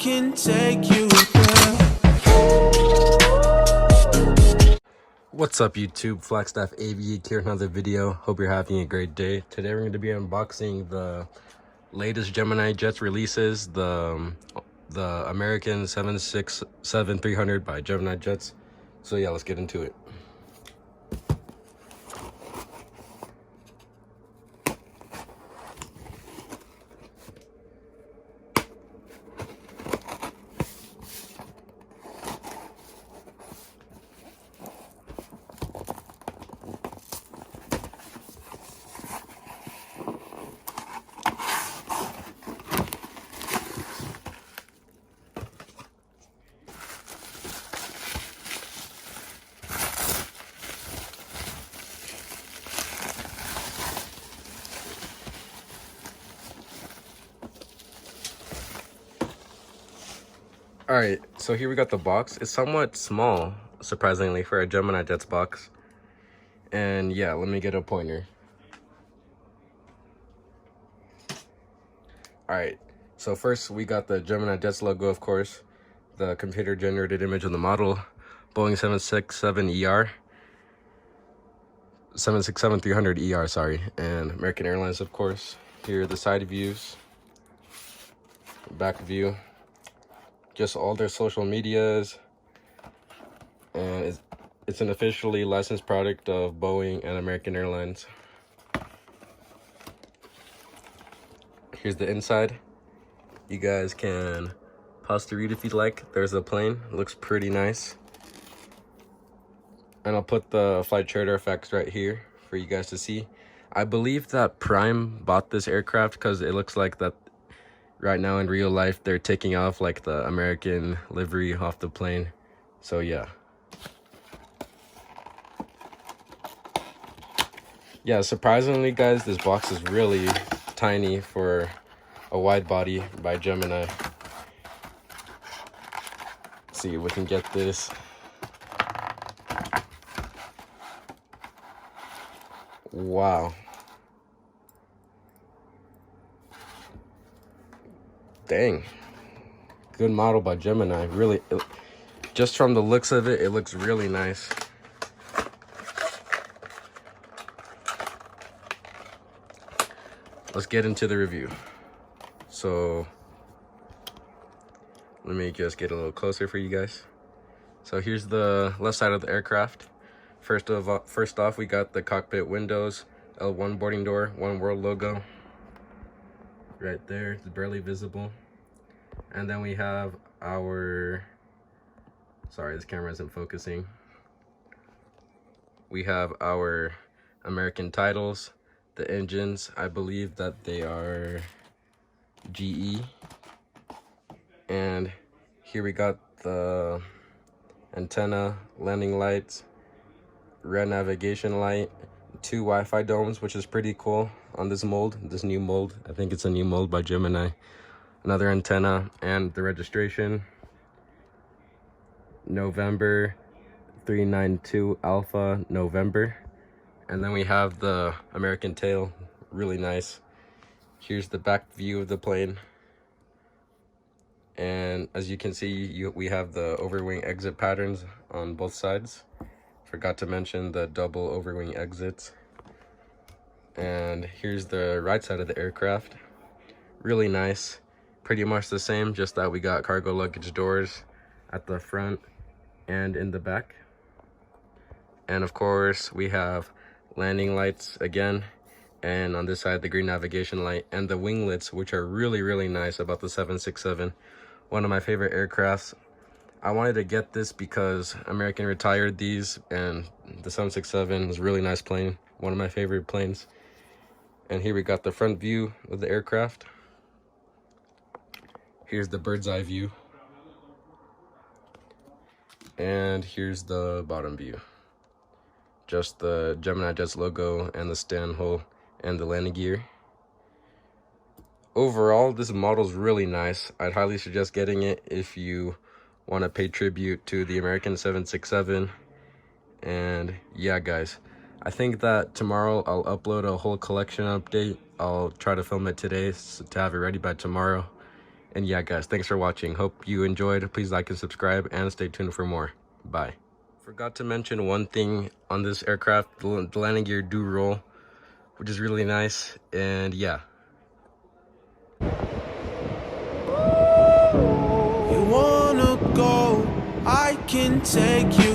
can take you there. What's up YouTube, Flagstaff AV Geek here, another video. Hope you're having a great day. Today we're going to be unboxing the latest GeminiJets releases, the American 767-300 by GeminiJets. So yeah, let's get into it. Alright, so here we got the box. It's somewhat small, surprisingly, for a GeminiJets box. And yeah, let me get a pointer. Alright, so first we got the GeminiJets logo, of course, the computer-generated image of the model, Boeing 767-ER, 767-300-ER, sorry, and American Airlines, of course. Here are the side views, back view, just all their social medias, and it's an officially licensed product of Boeing and American Airlines. Here's the inside. You guys can pause to read if you'd like. There's a plane, it looks pretty nice. And I'll put the flight charter effects right here for you guys to see. I believe that Prime bought this aircraft because it looks like that right now in real life they're taking off like the American livery off the plane. So yeah. Yeah, surprisingly guys, this box is really tiny for a wide body by Gemini. Let's see if we can get this. Wow. Dang. Good model by Gemini. Really, just from the looks of it, it looks really nice. Let's get into the review. So, let me just get a little closer for you guys. So here's the left side of the aircraft. First off, we got the cockpit windows, L1 boarding door, One World logo. Right there, it's barely visible. And then we have our, sorry, this camera isn't focusing. We have our American titles, the engines. I believe that they are GE. And here we got the antenna, landing lights, red navigation light, 2 Wi-Fi domes, which is pretty cool on this mold, this new mold. I think it's a new mold by Gemini. Another antenna, and the registration, November 392 Alpha November. And then we have the American tail, really nice. Here's the back view of the plane. And as you can see, we have the overwing exit patterns on both sides. Forgot to mention the double overwing exits. And here's the right side of the aircraft. Really nice. Pretty much the same, just that we got cargo luggage doors at the front and in the back. And of course, we have landing lights again. And on this side, the green navigation light and the winglets, which are really, really nice about the 767. One of my favorite aircrafts. I wanted to get this because American retired these, and the 767 is a really nice plane, one of my favorite planes. And here we got the front view of the aircraft. Here's the bird's eye view. And here's the bottom view. Just the GeminiJets logo and the stand hole and the landing gear. Overall, this model's really nice. I'd highly suggest getting it if you want to pay tribute to the American 767. And yeah guys, I think that tomorrow I'll upload a whole collection update. I'll try to film it today to have it ready by tomorrow. And yeah, guys, thanks for watching. Hope you enjoyed. Please like and subscribe, and stay tuned for more. Bye. Forgot to mention one thing on this aircraft. The landing gear do roll, which is really nice. And yeah. You wanna go, I can take you